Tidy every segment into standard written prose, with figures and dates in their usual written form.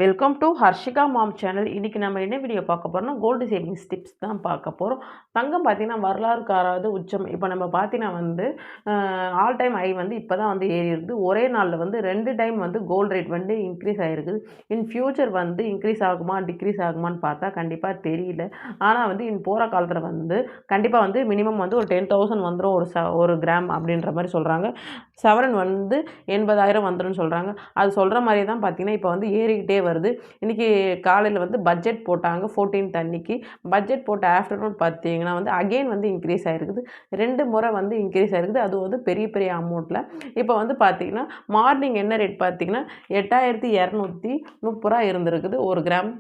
Welcome to Harshika mom channel. இன்றைக்கி நம்ம என்ன வீடியோ பார்க்க போகிறோம்னா கோல்டு சேவிங்ஸ் டிப்ஸ் தான் பார்க்க போகிறோம். தங்கம் பார்த்திங்கன்னா வரலாறு காராது உச்சம். இப்போ நம்ம பார்த்திங்கன்னா வந்து ஆல் டைம் ஹை வந்து இப்போ தான் வந்து ஏறி இருக்குது. ஒரே நாளில் வந்து 2 டைம் வந்து கோல்டு ரேட் வந்து இன்க்ரீஸ் ஆகிருக்குது. இன் ஃப்யூச்சர் வந்து இன்க்ரீஸ் ஆகுமா டிக்ரீஸ் ஆகுமான்னு பார்த்தா கண்டிப்பாக தெரியல. ஆனால் வந்து போகிற காலத்தில் வந்து கண்டிப்பாக வந்து மினிமம் வந்து ஒரு 10,000 வந்துடும் ஒரு கிராம் அப்படின்ற மாதிரி சொல்கிறாங்க. சவரன் வந்து 80,000 வந்துடும் சொல்கிறாங்க. அது சொல்கிற மாதிரி தான் பார்த்திங்கன்னா இப்போ வந்து ஏறிக்கிட்டே வருது. இன்றைக்கி காலையில் வந்து பட்ஜெட் போட்டாங்க 14th அன்னைக்கு. பட்ஜெட் போட்ட ஆஃப்டர்நூன் பார்த்தீங்கன்னா வந்து அகெயின் வந்து இன்க்ரீஸ் ஆகிருக்குது. 2 முறை வந்து இன்க்ரீஸ் ஆகிருக்குது. அது வந்து பெரிய பெரிய அமௌண்ட்டில். இப்போ வந்து பார்த்திங்கன்னா மார்னிங் என்ன ரேட் பார்த்திங்கன்னா 8,230 இருந்திருக்குது ஒரு கிராம்.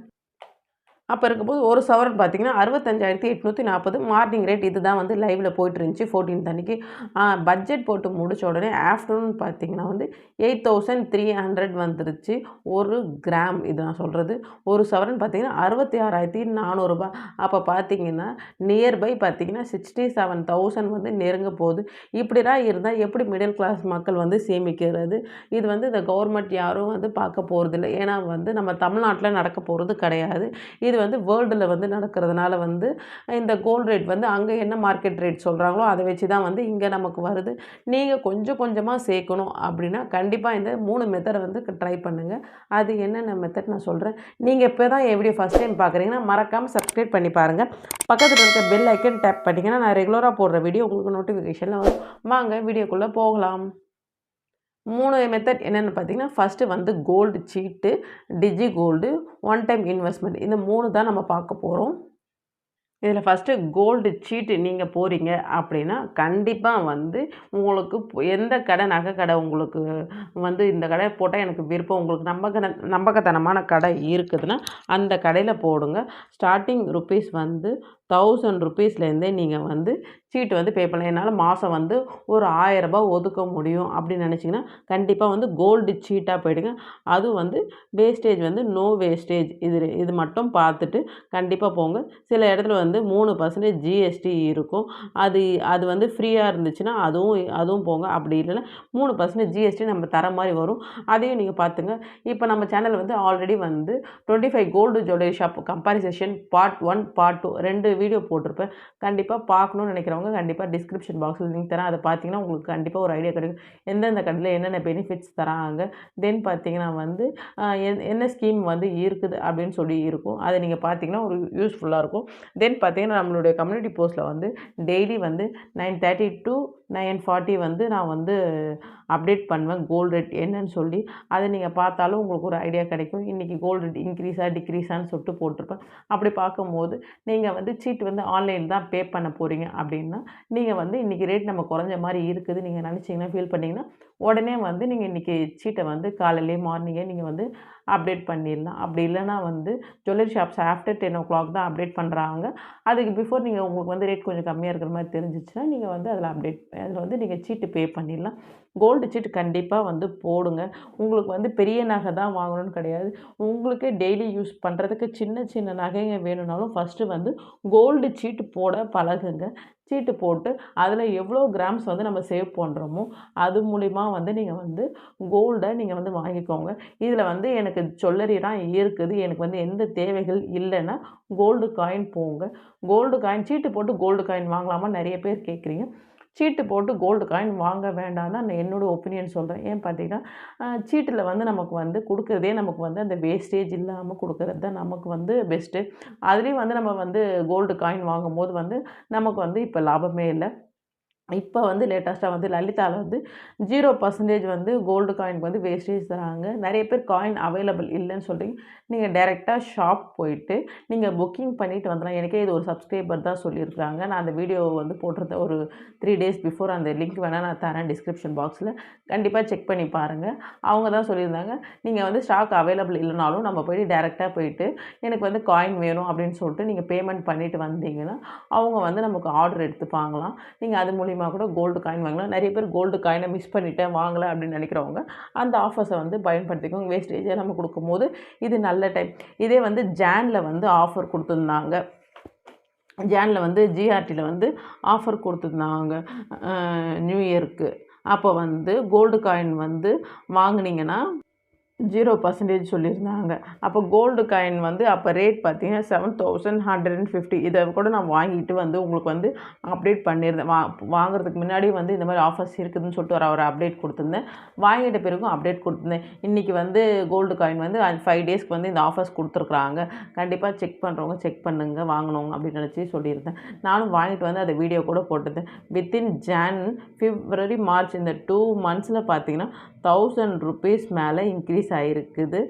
அப்போ இருக்கும்போது ஒரு சவரன் பார்த்திங்கன்னா 65,840 மார்னிங் ரேட். இது தான் வந்து லைவில் போய்ட்டு இருந்துச்சு 14th அன்னைக்கு. பட்ஜெட் போட்டு முடித்த உடனே ஆஃப்டர்நூன் பார்த்திங்கன்னா வந்து 8,300 வந்துருச்சு ஒரு கிராம். இது நான் சொல்கிறது ஒரு சவரன் பார்த்திங்கன்னா 66,400 அப்போ பார்த்திங்கன்னா நியர்பை பார்த்திங்கன்னா 67,000 வந்து நெருங்க போகுது. இப்படிலாம் இருந்தால் எப்படி மிடில் கிளாஸ் மக்கள் வந்து சேமிக்கிறது? இது வந்து இந்த கவர்மெண்ட் யாரும் வந்து பார்க்க போகிறதில்ல. ஏன்னா வந்து நம்ம தமிழ்நாட்டில் நடக்க போகிறது கிடையாது. இது வந்து வேர்ல்டில் வந்து நடக்கிறதுனால வந்து இந்த கோல்டு ரேட் வந்து அங்கே என்ன மார்க்கெட் ரேட் சொல்கிறாங்களோ அதை வச்சு தான் வந்து இங்கே நமக்கு வருது. நீங்கள் கொஞ்சம் கொஞ்சமாக சேர்க்கணும் அப்படின்னா கண்டிப்பாக இந்த 3 மெத்தடை வந்து ட்ரை பண்ணுங்கள். அது என்னென்ன மெத்தட் நான் சொல்கிறேன். நீங்கள் இப்போ தான் என் வீடியோ ஃபஸ்ட் டைம் பார்க்குறீங்கன்னா மறக்காமல் சப்ஸ்கிரைப் பண்ணி பாருங்கள். பக்கத்தில் இருக்க பெல் ஐக்கன் டேப் பண்ணிங்கன்னா நான் ரெகுலராக போடுற வீடியோ உங்களுக்கு நோட்டிஃபிகேஷனில் வரும். வாங்க வீடியோக்குள்ளே போகலாம். 3 மெத்தட் என்னென்னு பார்த்தீங்கன்னா, ஃபஸ்ட்டு வந்து கோல்டு சீட்டு, டிஜி கோல்டு, ஒன் டைம் இன்வெஸ்ட்மெண்ட். இந்த 3 தான் நம்ம பார்க்க போகிறோம். இதில் ஃபஸ்ட்டு கோல்டு சீட்டு நீங்கள் போகிறீங்க அப்படின்னா கண்டிப்பாக வந்து உங்களுக்கு எந்த கடை நகை கடை உங்களுக்கு வந்து இந்த கடை போட்டால் எனக்கு விருப்பம், உங்களுக்கு நம்பகத்தனமான கடை இருக்குதுன்னா அந்த கடையில் போடுங்க. ஸ்டார்டிங் ருப்பீஸ் வந்து 1000 ருப்பீஸ்லேருந்தே நீங்கள் வந்து சீட்டு வந்து பே பண்ணலாம். என்னால் மாதம் வந்து ஒரு 1000 ரூபாய் ஒதுக்க முடியும் அப்படின்னு நினச்சிங்கன்னா கண்டிப்பாக வந்து கோல்டு சீட்டாக போயிடுங்க. அதுவும் வந்து வேஸ்டேஜ் வந்து நோ வேஸ்டேஜ். இது மட்டும் பார்த்துட்டு கண்டிப்பாக போங்க. சில இடத்துல வந்து 3% ஜிஎஸ்டி இருக்கும். அது வந்து ஃப்ரீயாக இருந்துச்சுன்னா அதுவும் போங்க. அப்படி இல்லைன்னா 3% ஜிஎஸ்டி நம்ம தர மாதிரி வரும். அதையும் நீங்கள் பார்த்துங்க. இப்போ நம்ம சேனல் வந்து ஆல்ரெடி வந்து 25 gold jewellery shop comparison part 1 part 2 2 video போட்டிருப்பேன். கண்டிப்பாக பார்க்கணுன்னு நினைக்கிறவங்க கண்டிப்பாக டிஸ்கிரிப்ஷன் பாக்ஸில் லிங்க் தரேன். அதை பார்த்தீங்கன்னா உங்களுக்கு கண்டிப்பாக ஒரு ஐடியா கிடைக்கும். எந்தெந்த கடையில் என்னென்ன பெனிஃபிட்ஸ் தராங்க, தென் பார்த்தீங்கன்னா வந்து என்ன ஸ்கீம் வந்து இருக்குது அப்படின்னு சொல்லி இருக்கும். அதை நீங்கள் பார்த்தீங்கன்னா ஒரு யூஸ்ஃபுல்லாக இருக்கும். தென் பார்த்தீங்கன்னா நம்மளுடைய கம்யூனிட்டி போஸ்ட்டில் வந்து டெய்லி வந்து 9:30 to 9:40 வந்து நான் வந்து அப்டேட் பண்ணுவேன் கோல்டு ரேட் என்னன்னு சொல்லி. அதை நீங்கள் பார்த்தாலும் உங்களுக்கு ஒரு ஐடியா கிடைக்கும். இன்றைக்கி கோல்டு ரேட் இன்க்ரீஸாக டிக்ரீஸான்னு சொல்லிட்டு போட்டிருப்பேன். அப்படி பார்க்கும்போது நீங்கள் வந்து சீட்டு வந்து ஆன்லைன் தான் பே பண்ண போகிறீங்க அப்படின்னா நீங்கள் வந்து இன்றைக்கி ரேட் நம்ம குறைஞ்ச மாதிரி இருக்குது நீங்கள் நினச்சிங்கன்னா ஃபீல் பண்ணிங்கன்னா உடனே வந்து நீங்கள் இன்றைக்கி சீட்டை வந்து காலையிலே மார்னிங்கே நீங்கள் வந்து அப்டேட் பண்ணிடலாம். அப்படி இல்லைனா வந்து ஜுவல்லரி ஷாப்ஸ் ஆஃப்டர் 10 o'clock தான் அப்டேட் பண்ணுறாங்க. அதுக்கு பிஃபோர் நீங்கள் உங்களுக்கு வந்து ரேட் கொஞ்சம் கம்மியாக இருக்கிற மாதிரி தெரிஞ்சிச்சுன்னா நீங்கள் வந்து அதில் வந்து நீங்கள் சீட்டு பே பண்ணிடலாம். கோல்டு சீட்டு கண்டிப்பாக வந்து போடுங்க. உங்களுக்கு வந்து பெரிய நகை தான் வாங்கணும்னு கிடையாது. உங்களுக்கு டெய்லி யூஸ் பண்ணுறதுக்கு சின்ன சின்ன நகைங்க வேணும்னாலும் ஃபஸ்ட்டு வந்து கோல்டு சீட்டு போட பழகுங்க. சீட்டு போட்டு அதில் எவ்வளோ கிராம்ஸ் வந்து நம்ம சேவ் பண்ணுறோமோ அது மூலிமா வந்து நீங்கள் வந்து கோல்டை நீங்கள் வந்து வாங்கிக்கோங்க. இதில் வந்து எனக்கு ஜுவல்லரிலாம் இருக்குது, எனக்கு வந்து எந்த தேவைகள் இல்லைன்னா கோல்டு காயின் போங்க. கோல்டு காயின் சீட்டு போட்டு கோல்டு காயின் வாங்கலாமா நிறைய பேர் கேட்குறீங்க. சீட்டு போட்டு கோல்டு காயின் வாங்க வேண்டாம் தான் என்னோடய ஒப்பீனியன் சொல்கிறேன். ஏன் பார்த்தீங்கன்னா சீட்டில் வந்து நமக்கு வந்து கொடுக்குறதே நமக்கு வந்து அந்த வேஸ்டேஜ் இல்லாமல் கொடுக்குறது தான் நமக்கு வந்து பெஸ்ட்டு. அதுலேயும் வந்து நம்ம வந்து கோல்டு காயின் வாங்கும்போது வந்து நமக்கு வந்து இப்போ லாபமே இல்லை. இப்போ வந்து லேட்டஸ்ட்டாக வந்து லலிதாவில் வந்து 0% வந்து கோல்டு காயினுக்கு வந்து வேஸ்டேஜ் தராங்க. நிறைய பேர் காயின் அவைலபிள் இல்லைன்னு சொல்கிறீங்க. நீங்கள் டைரெக்டாக ஷாப் போயிட்டு நீங்கள் புக்கிங் பண்ணிவிட்டு வந்துடலாம். எனக்கே இது ஒரு சப்ஸ்கிரைபர் தான் சொல்லியிருக்காங்க. நான் அந்த வீடியோ வந்து போட்டிருந்தேன் ஒரு 3 days பிஃபோர். அந்த லிங்க் வேணால் நான் தரேன் டிஸ்கிரிப்ஷன் பாக்ஸில். கண்டிப்பாக செக் பண்ணி பாருங்கள். அவங்க தான் சொல்லியிருந்தாங்க நீங்கள் வந்து ஸ்டாக் அவைலபிள் இல்லைனாலும் நம்ம போய்ட்டு டைரெக்டாக போயிட்டு எனக்கு வந்து காயின் வேணும் அப்படின்னு சொல்லிட்டு நீங்கள் பேமெண்ட் பண்ணிவிட்டு வந்தீங்கன்னா அவங்க வந்து நமக்கு ஆர்டர் எடுத்துப்பாங்களாம். நீங்கள் அது மூலிமா கூட கோல்டு காயின் வாங்கலாம். நிறைய பேர் கோல்டு காயினை மிஸ் பண்ணிட்டேன் வாங்கலை அப்படின்னு நினைக்கிறவங்க அந்த ஆஃபர்ஸை வந்து பயன்படுத்திக்கோங்க. வேஸ்டேஜை நம்ம கொடுக்கும்போது இது நல்ல டைம். இதே வந்து ஜானில் வந்து ஆஃபர் கொடுத்துருந்தாங்க. ஜானில் வந்து ஜிஆர்டியில் வந்து ஆஃபர் கொடுத்துருந்தாங்க நியூ இயருக்கு. அப்போ வந்து கோல்டு காயின் வந்து வாங்கினீங்கன்னா 0% சொல்லியிருந்தாங்க. அப்போ கோல்டு காயின் வந்து அப்போ ரேட் பார்த்தீங்கன்னா 7150. இதை கூட நான் வாங்கிட்டு வந்து உங்களுக்கு வந்து அப்டேட் பண்ணியிருந்தேன். வாங்குறதுக்கு முன்னாடி வந்து இந்த மாதிரி ஆஃபர்ஸ் இருக்குதுன்னு சொல்லிட்டு ஒரு அப்டேட் கொடுத்துருந்தேன். வாங்கிட்ட பிறகும் அப்டேட் கொடுத்துருந்தேன். இன்றைக்கி வந்து கோல்டு காயின் வந்து 5 டேஸ்க்கு வந்து இந்த ஆஃபர்ஸ் கொடுத்துருக்குறாங்க. கண்டிப்பாக செக் பண்ணுறவங்க செக் பண்ணுங்க வாங்கணும் அப்படின்னு நினச்சி சொல்லியிருந்தேன். நானும் வாங்கிட்டு வந்து அதை வீடியோ கூட போட்டிருந்தேன். வித்தின் ஜான், பிப்ரவரி, மார்ச் இந்த 2 மந்த்ஸில் பார்த்தீங்கன்னா ₹1000 மேலே இன்க்ரீஸ் ஆகிருக்குது.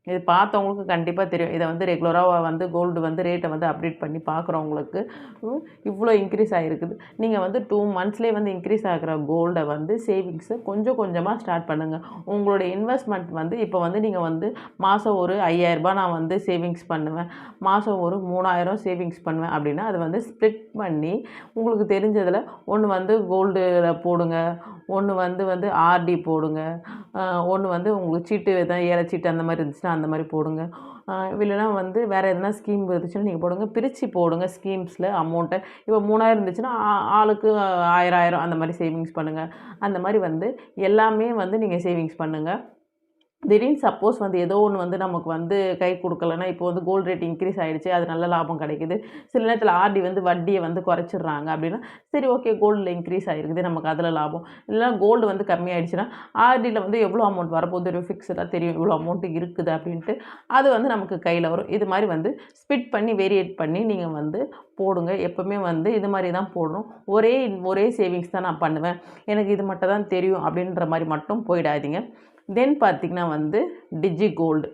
இது பார்த்தவங்களுக்கு கண்டிப்பாக தெரியும். இதை வந்து ரெகுலராக வந்து கோல்டு வந்து ரேட்டை வந்து அப்டேட் பண்ணி பார்க்குறவங்களுக்கு இவ்வளோ இன்க்ரீஸ் ஆகிருக்குது. நீங்கள் வந்து 2 மந்த்ஸ்லேயே வந்து இன்க்ரீஸ் ஆகிற கோல்டை வந்து சேவிங்ஸை கொஞ்சம் கொஞ்சமாக ஸ்டார்ட் பண்ணுங்கள். உங்களோட இன்வெஸ்ட்மெண்ட் வந்து இப்போ வந்து நீங்கள் வந்து மாதம் ஒரு ₹5000 நான் வந்து சேவிங்ஸ் பண்ணுவேன், மாதம் ஒரு ₹3000 சேவிங்ஸ் பண்ணுவேன் அப்படின்னா அதை வந்து ஸ்ப்ளிட் பண்ணி உங்களுக்கு தெரிஞ்சதில் ஒன்று வந்து கோல்டில் போடுங்க, ஒன்று வந்து ஆர்டி போடுங்க, ஒன்று வந்து உங்களுக்கு சீட்டு எதாவது ஏலச்சீட்டு அந்த மாதிரி இருந்துச்சுன்னா அந்த மாதிரி போடுங்க. இல்லைனா வந்து வேறு எதனா ஸ்கீம் இருந்துச்சுன்னா நீங்கள் போடுங்க. பிரித்து போடுங்க ஸ்கீம்ஸில் அமௌண்ட்டை. இப்போ 3000 இருந்துச்சுன்னா ஆளுக்கு 1000 அந்த மாதிரி சேவிங்ஸ் பண்ணுங்கள். அந்த மாதிரி வந்து எல்லாமே வந்து நீங்கள் சேவிங்ஸ் பண்ணுங்கள். திடீர்னு சப்போஸ் வந்து ஏதோ ஒன்று வந்து நமக்கு வந்து கை கொடுக்கலன்னா, இப்போ வந்து கோல்டு ரேட் இன்க்ரீஸ் ஆகிடுச்சு, அது நல்ல லாபம் கிடைக்குது. சில நேரத்தில் ஆர்டி வந்து வட்டியை வந்து குறைச்சிடுறாங்க அப்படின்னா, சரி ஓகே கோல்டில் இன்க்ரீஸ் ஆகிருக்குது நமக்கு அதில் லாபம். இல்லைனா கோல்டு வந்து கம்மியாயிடுச்சுன்னா ஆர்டியில் வந்து எவ்வளோ அமௌண்ட் வரப்போகுது ஒரு ஃபிக்ஸடாக தெரியும், இவ்வளோ அமௌண்ட்டு இருக்குது அப்படின்ட்டு அது வந்து நமக்கு கையில் வரும். இது மாதிரி வந்து ஸ்பிட் பண்ணி வேரியேட் பண்ணி நீங்கள் வந்து போடுங்க. எப்போவுமே வந்து இது மாதிரி தான் போடணும். ஒரே சேவிங்ஸ் தான் நான் பண்ணுவேன், எனக்கு இது மட்டும் தான் தெரியும் அப்படின்ற மாதிரி மட்டும் போயிடாதீங்க. தென் பார்த்திங்கன்னா வந்து டிஜி கோல்டு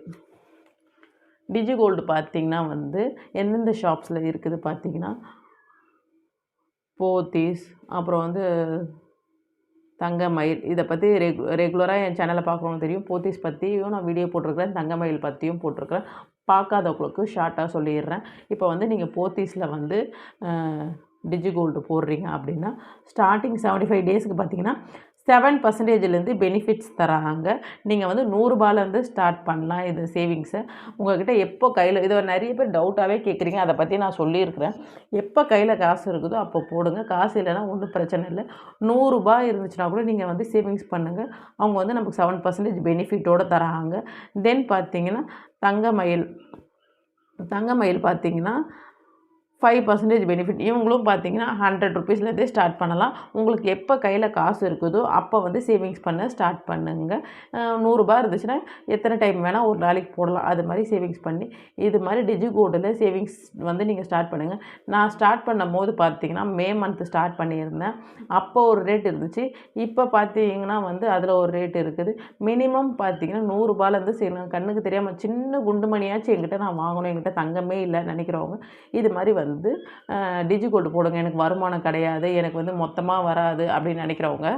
பார்த்திங்கன்னா வந்து எந்தெந்த ஷாப்ஸில் இருக்குது பார்த்திங்கன்னா போத்தீஸ், அப்புறம் வந்து தங்கமயில். இதை பற்றி ரெகுலராக என் சேனலை பார்க்குறவங்க தெரியும். போத்தீஸ் பற்றியும் நான் வீடியோ போட்டிருக்கிறேன், தங்கமயில் பற்றியும் போட்டிருக்கிறேன். பார்க்காதவங்களுக்கு ஷார்ட்டாக சொல்லிடுறேன். இப்போ வந்து நீங்கள் போத்தீஸில் வந்து டிஜி கோல்டு போடுறீங்க அப்படின்னா ஸ்டார்டிங் 75 டேஸுக்கு பார்த்தீங்கன்னா 7%லேருந்து பெனிஃபிட்ஸ் தராங்க. நீங்கள் வந்து ₹100லேருந்து ஸ்டார்ட் பண்ணலாம் இது சேவிங்ஸை. உங்கள்கிட்ட எப்போ கையில் இதை நிறைய பேர் டவுட்டாகவே கேட்குறீங்க, அதை பற்றி நான் சொல்லியிருக்கிறேன். எப்போ கையில் காசு இருக்குதோ அப்போ போடுங்க. காசு இல்லைன்னா ஒன்றும் பிரச்சனை இல்லை. ₹100 இருந்துச்சுன்னா கூட நீங்கள் வந்து சேவிங்ஸ் பண்ணுங்கள். அவங்க வந்து நமக்கு 7% பெனிஃபிட்டோடு தராங்க. தென் பார்த்தீங்கன்னா தங்கமயில் பார்த்தீங்கன்னா 5% பெனிஃபிட். இவங்களும் பார்த்தீங்கன்னா ₹100லேருந்தே ஸ்டார்ட் பண்ணலாம். உங்களுக்கு எப்போ கையில் காசு இருக்குதோ அப்போ வந்து சேவிங்ஸ் பண்ண ஸ்டார்ட் பண்ணுங்கள். ₹100 இருந்துச்சுன்னா எத்தனை டைம் வேணால் ஒரு நாளைக்கு போடலாம். அது மாதிரி சேவிங்ஸ் பண்ணி இது மாதிரி டிஜி கோல்டில் சேவிங்ஸ் வந்து நீங்கள் ஸ்டார்ட் பண்ணுங்கள். நான் ஸ்டார்ட் பண்ணும்போது பார்த்தீங்கன்னா மே மந்த் ஸ்டார்ட் பண்ணியிருந்தேன். அப்போ ஒரு ரேட் இருந்துச்சு. இப்போ பார்த்தீங்கன்னா வந்து அதில் ஒரு ரேட் இருக்குது. மினிமம் பார்த்தீங்கன்னா ₹100லேருந்து செய்யலாம். கண்ணுக்கு தெரியாமல் சின்ன குண்டுமணியாச்சும் என்கிட்ட நான் வாங்கணும், என்கிட்ட தங்கமே இல்லை நினைக்கிறவங்க இது மாதிரி வந்து டிஜி கோல்டு போடுங்க. எனக்கு வருமானம் கிடையாது, எனக்கு வந்து மொத்தமாக வராது அப்படின்னு நினைக்கிறவங்க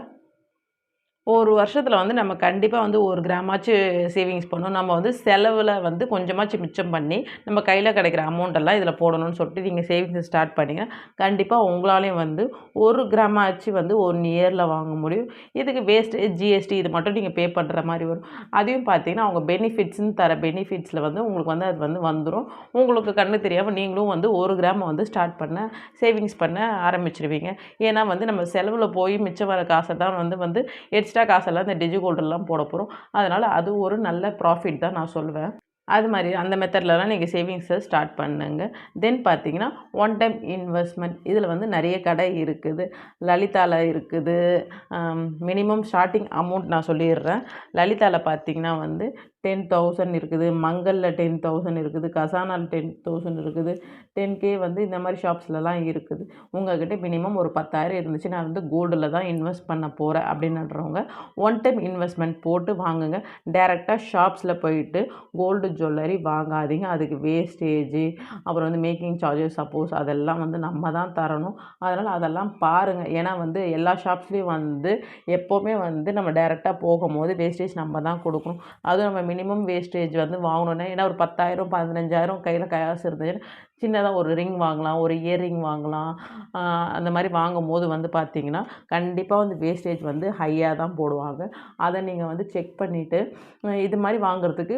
ஒரு வருஷத்தில் வந்து நம்ம கண்டிப்பாக வந்து 1 கிராமாச்சு சேவிங்ஸ் பண்ணணும். நம்ம வந்து செலவில் வந்து கொஞ்சமாச்சும் மிச்சம் பண்ணி நம்ம கையில் கிடைக்கிற அமௌண்ட்டெல்லாம் இதில் போடணும்னு சொல்லிட்டு நீங்கள் சேவிங்ஸை ஸ்டார்ட் பண்ணிங்கன்னா கண்டிப்பாக உங்களாலேயும் வந்து 1 கிராமாச்சு வந்து 1 இயரில் வாங்க முடியும். இதுக்கு வேஸ்டேஜ், ஜிஎஸ்டி இது மட்டும் நீங்கள் பே பண்ணுற மாதிரி வரும். அதையும் பார்த்தீங்கன்னா அவங்க பெனிஃபிட்ஸ்னு தர பெனிஃபிட்ஸில் வந்து உங்களுக்கு வந்து அது வந்து வந்துடும். உங்களுக்கு கண்ணு தெரியாமல் நீங்களும் வந்து 1 கிராம் வந்து ஸ்டார்ட் பண்ண சேவிங்ஸ் பண்ண ஆரம்பிச்சிருவீங்க. ஏன்னா வந்து நம்ம செலவில் போய் மிச்சம் வர காசை தான் வந்து எக்ஸ்ட்ரா காசெல்லாம் இந்த டிஜி கோல்டெல்லாம் போட போகிறோம். அதனால் அது ஒரு நல்ல ப்ராஃபிட் தான் நான் சொல்லுவேன். அது மாதிரி அந்த மெத்தட்லலாம் நீங்கள் சேவிங்ஸை ஸ்டார்ட் பண்ணுங்க. தென் பார்த்தீங்கன்னா ஒன் டைம் இன்வெஸ்ட்மெண்ட் இதில் வந்து நிறைய கடை இருக்குது. லலிதாவில் இருக்குது. மினிமம் ஸ்டார்டிங் அமௌண்ட் நான் சொல்லிடுறேன். லலிதாவில் பார்த்தீங்கன்னா வந்து 10,000 இருக்குது, மங்கலில் 10,000 இருக்குது, கசானாவில் 10,000 இருக்குது, 10K வந்து இந்த மாதிரி ஷாப்ஸ்லலாம் இருக்குது. உங்கள்கிட்ட மினிமம் ஒரு 10,000 இருந்துச்சு, நான் வந்து கோல்டில் தான் இன்வெஸ்ட் பண்ண போகிறேன் அப்படின்றவங்க ஒன் டைம் இன்வெஸ்ட்மெண்ட் போட்டு வாங்குங்க. டேரெக்டாக ஷாப்ஸில் போயிட்டு கோல்டு ஜுவல்லரி வாங்காதீங்க. அதுக்கு வேஸ்டேஜு, அப்புறம் வந்து மேக்கிங் சார்ஜஸ் சப்போஸ் அதெல்லாம் வந்து நம்ம தான் தரணும். அதனால் அதெல்லாம் பாருங்கள். ஏன்னா வந்து எல்லா ஷாப்ஸ்லேயும் வந்து எப்போவுமே வந்து நம்ம டேரெக்டாக போகும்போது வேஸ்டேஜ் நம்ம தான் கொடுக்கணும். அதுவும் நம்ம மினிமம் வேஸ்டேஜ் வந்து வாங்கணுன்னா ஏன்னா ஒரு 10,000 15,000 கையில் காசு இருந்துச்சுன்னா சின்னதாக ஒரு ரிங் வாங்கலாம், ஒரு இயர் ரிங் வாங்கலாம். அந்த மாதிரி வாங்கும்போது வந்து பார்த்தீங்கன்னா, கண்டிப்பாக வந்து வேஸ்டேஜ் வந்து ஹையாக தான் போடுவாங்க. அதை நீங்கள் வந்து செக் பண்ணிவிட்டு இது மாதிரி வாங்குறதுக்கு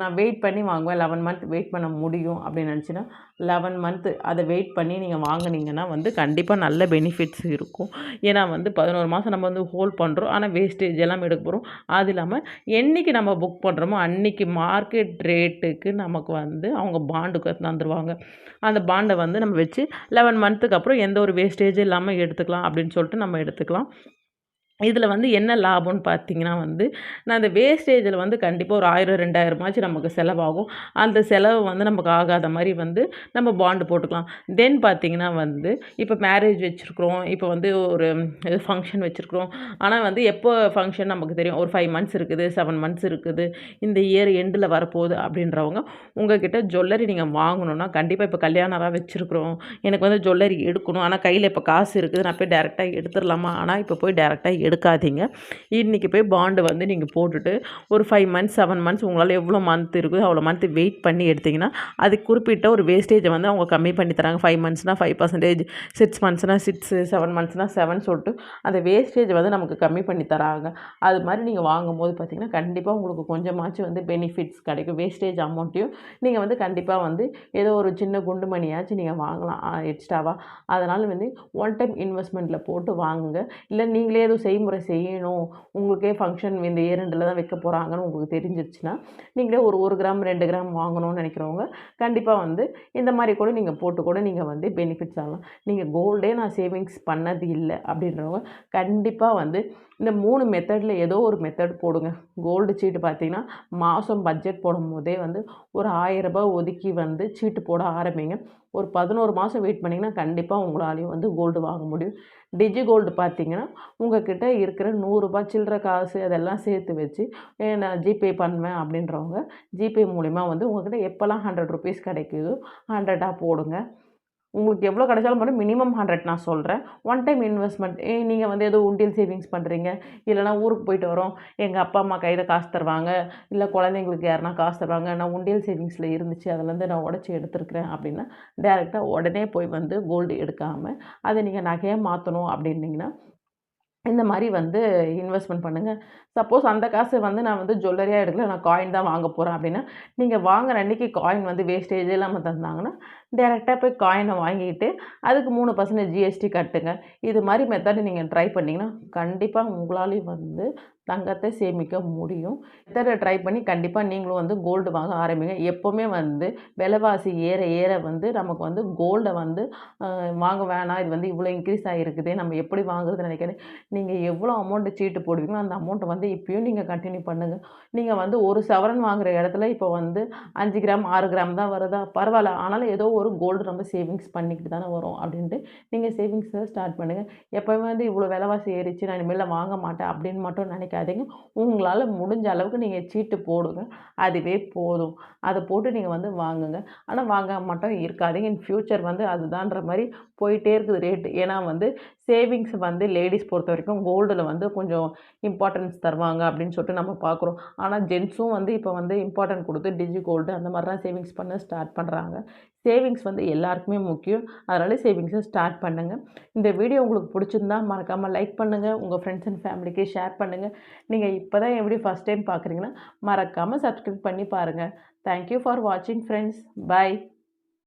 நான் வெயிட் பண்ணி வாங்குவேன். 11 மந்த் வெயிட் பண்ண முடியும் அப்படின்னு நினச்சின்னா 11 மந்த்து அதை வெயிட் பண்ணி நீங்கள் வாங்குனீங்கன்னா வந்து கண்டிப்பாக நல்ல பெனிஃபிட்ஸ் இருக்கும். ஏன்னா வந்து 11 மாதம் நம்ம வந்து ஹோல்ட் பண்ணுறோம். ஆனால் வேஸ்டேஜ் எல்லாம் எடுக்க போகிறோம். அது இல்லாமல் என்னைக்கு நம்ம புக் பண்ணுறோமோ அன்னைக்கு மார்க்கெட் ரேட்டுக்கு நமக்கு வந்து அவங்க பாண்டுக்கு தந்துருவாங்க. அந்த பாண்டை வந்து நம்ம வச்சு 11 மந்த்துக்கு அப்புறம் எந்த ஒரு வேஸ்டேஜும் இல்லாமல் எடுத்துக்கலாம் அப்படின்னு சொல்லிட்டு நம்ம எடுத்துக்கலாம். இதில் வந்து என்ன லாபம்னு பார்த்தீங்கன்னா வந்து, நான் அந்த வேஸ்டேஜில் வந்து கண்டிப்பாக ஒரு 1000, 2000 நமக்கு செலவாகும். அந்த செலவு வந்து நமக்கு ஆகாத மாரி வந்து நம்ம பாண்டு போட்டுக்கலாம். தென் பார்த்தீங்கன்னா வந்து, இப்போ மேரேஜ் வச்சுருக்குறோம். இப்போ வந்து ஒரு ஃபங்க்ஷன் வச்சுருக்குறோம். ஆனால் வந்து எப்போ ஃபங்க்ஷன் நமக்கு தெரியும். ஒரு 5 மந்த்ஸ் இருக்குது, 7 மந்த்ஸ் இருக்குது. இந்த இயர் எண்டில் வரப்போகுது அப்படின்றவங்க, உங்ககிட்ட ஜுவல்லரி நீங்கள் வாங்கணும்னா, கண்டிப்பாக இப்போ கல்யாணம்லாம் வச்சுருக்குறோம். எனக்கு வந்து ஜுவல்லரி எடுக்கணும். ஆனால் கையில் இப்போ காசு இருக்குது. நான் போய் டைரெக்டாக எடுத்துடலாமா? ஆனால் இப்போ போய் டைரெக்டாக எடுக்காதீங்க. இன்றைக்கி போய் பாண்டு வந்து நீங்கள் போட்டுட்டு ஒரு 5 மந்த்ஸ் 7 மந்த்ஸ் உங்களால் எவ்வளோ மந்த் இருக்குதோ அவ்வளோ மந்த் வெயிட் பண்ணி எடுத்திங்கன்னா அது குறிப்பிட்ட ஒரு வேஸ்டேஜை வந்து அவங்க கம்மி பண்ணி தராங்க. 5 மந்த்ஸ்னால் 5%, 6 மந்த்ஸ்னால் 6, 7 மந்த்ஸ்னால் 7 சொல்லிட்டு அந்த வேஸ்டேஜ் வந்து நமக்கு கம்மி பண்ணி தராங்க. அது மாதிரி நீங்கள் வாங்கும்போது பார்த்திங்கன்னா கண்டிப்பாக உங்களுக்கு கொஞ்சமாச்சும் வந்து பெனிஃபிட்ஸ் கிடைக்கும். வேஸ்டேஜ் அமௌண்ட்டையும் நீங்கள் வந்து கண்டிப்பாக வந்து ஏதோ ஒரு சின்ன குண்டு மணியாச்சும் நீங்கள் வாங்கலாம் எக்ஸ்ட்ராவாக. அதனால் வந்து ஒன் டைம் இன்வெஸ்ட்மெண்ட்டில் போட்டு வாங்குங்க. இல்லை நீங்களே எதுவும் செய்முறை செய்யணும், உங்களுக்கே ஃபங்க்ஷன் இந்த ஏரெண்டில் தான் வைக்க போகிறாங்கன்னு உங்களுக்கு தெரிஞ்சிருச்சுன்னா, நீங்களே ஒரு 1 கிராம் 2 கிராம் வாங்கணும்னு நினைக்கிறவங்க கண்டிப்பாக வந்து இந்த மாதிரி கூட நீங்கள் போட்டு கூட நீங்கள் வந்து பெனிஃபிட்ஸ் ஆகலாம். நீங்கள் கோல்டே நான் சேவிங்ஸ் பண்ணது இல்லை அப்படின்றவங்க கண்டிப்பாக வந்து இந்த 3 மெத்தடில் ஏதோ ஒரு மெத்தட் போடுங்க. கோல்டு சீட்டு பார்த்தீங்கன்னா மாதம் பட்ஜெட் போடும்போதே வந்து ஒரு ரூ. 1000 ஒதுக்கி வந்து சீட்டு போட ஆரம்பிங்க. ஒரு 11 மாதம் வெயிட் பண்ணிங்கன்னா கண்டிப்பாக உங்களாலேயும் வந்து கோல்டு வாங்க முடியும். டிஜி கோல்டு பார்த்தீங்கன்னா உங்கள்கிட்ட இருக்கிற ரூ. 100 சில்லற காசு அதெல்லாம் சேர்த்து வச்சு நான் ஜிபே பண்ணுவேன் அப்படின்றவங்க ஜிபே மூலிமா வந்து உங்கள்கிட்ட எப்போல்லாம் ₹100 கிடைக்குதோ 100ஆக போடுங்க. உங்களுக்கு எவ்வளோ கிடைச்சாலும் போதும், மினிமம் 100 நான் சொல்கிறேன். ஒன் டைம் இன்வெஸ்ட்மெண்ட் நீங்கள் வந்து ஏதோ உண்டியல் சேவிங்ஸ் பண்ணுறீங்க, இல்லைனா ஊருக்கு போயிட்டு வரோம், எங்கள் அப்பா அம்மா கையில் காசு தருவாங்க, இல்லை குழந்தைங்களுக்கு யாருனா காசு தருவாங்க, நான் உண்டியல் சேவிங்ஸில் இருந்துச்சு அதுலேருந்து நான் உடச்சி எடுத்துருக்கிறேன் அப்படின்னா டேரெக்டாக உடனே போய் வந்து கோல்டு எடுக்காமல் அதை நீங்கள் நகையாக மாற்றணும் அப்படின்னீங்கன்னா இந்த மாதிரி வந்து இன்வெஸ்ட்மெண்ட் பண்ணுங்கள். சப்போஸ் அந்த காசு வந்து நான் வந்து ஜுவல்லரியாக எடுக்கல, நான் காயின் தான் வாங்க போகிறேன் அப்படின்னா, நீங்கள் வாங்குற அன்றைக்கி காயின் வந்து வேஸ்டேஜே இல்லாமல் தந்தாங்கன்னா, டேரெக்டாக போய் காயினை வாங்கிட்டு அதுக்கு 3% ஜிஎஸ்டி கட்டுங்க. இது மாதிரி மெத்தடு நீங்கள் ட்ரை பண்ணிங்கன்னா, கண்டிப்பாக உங்களாலேயும் வந்து தங்கத்தை சேமிக்க முடியும். மெத்தடை ட்ரை பண்ணி கண்டிப்பாக நீங்களும் வந்து கோல்டு வாங்க ஆரம்பிங்க. எப்போவுமே வந்து விலைவாசி ஏற ஏற வந்து நமக்கு வந்து கோல்டை வந்து வாங்க வேணாம், இது வந்து இவ்வளோ இன்க்ரீஸ் ஆகிருக்குதே, நம்ம எப்படி வாங்குறதுன்னு நினைக்கிறேன். நீங்கள் எவ்வளோ அமௌண்ட்டு சீட்டு போடுவீங்களோ அந்த அமௌண்ட்டை வந்து இப்பயும் நீங்கள் கன்டினியூ பண்ணுங்கள். நீங்கள் வந்து ஒரு சவரன் வாங்குற இடத்துல இப்போ வந்து 5 கிராம் 6 கிராம் தான் வருதா, பரவாயில்ல. ஆனாலும் ஏதோ ஒரு கோல்டு நம்ம சேவிங்ஸ் பண்ணிக்கிட்டு தானே வரும் அப்படின்ட்டு நீங்கள் சேவிங்ஸை ஸ்டார்ட் பண்ணுங்கள். எப்போவுமே வந்து இவ்வளோ விலைவாசி ஏறிச்சு, நான் இனிமேல் வாங்க மாட்டேன் அப்படின்னு மட்டும் நினைக்காதீங்க. உங்களால் முடிஞ்ச அளவுக்கு நீங்கள் சீட்டு போடுங்க, அதுவே போதும். அதை போட்டு நீங்கள் வந்து வாங்குங்க. ஆனால் வாங்க மட்டும் இருக்காதீங்க. இன் ஃப்யூச்சர் வந்து அதுதான்ற மாதிரி போயிட்டே இருக்குது ரேட்டு. ஏன்னா வந்து சேவிங்ஸ் வந்து லேடிஸ் பொறுத்த வரைக்கும் கோல்டில் வந்து கொஞ்சம் இம்பார்ட்டன்ஸ் தருவாங்க அப்படின்னு சொல்லிட்டு நம்ம பார்க்குறோம். ஆனால் ஜென்ஸும் வந்து இப்போ வந்து இம்பார்ட்டன்ட் கொடுத்து டிஜி கோல்டு அந்த மாதிரிலாம் சேவிங்ஸ் பண்ண ஸ்டார்ட் பண்ணுறாங்க. சேவிங்ஸ் வந்து எல்லாருக்குமே முக்கியம். அதனால சேவிங்ஸை ஸ்டார்ட் பண்ணுங்கள். இந்த வீடியோ உங்களுக்கு பிடிச்சிருந்தா மறக்காமல் லைக் பண்ணுங்கள், உங்கள் ஃப்ரெண்ட்ஸ் அண்ட் ஃபேமிலிக்கு ஷேர் பண்ணுங்கள். நீங்கள் இப்போ தான் என் வீடியோ ஃபஸ்ட் டைம் பார்க்குறீங்கன்னா மறக்காமல் சப்ஸ்கிரைப் பண்ணி பாருங்கள். தேங்க்யூ ஃபார் வாட்சிங் ஃப்ரெண்ட்ஸ். பை.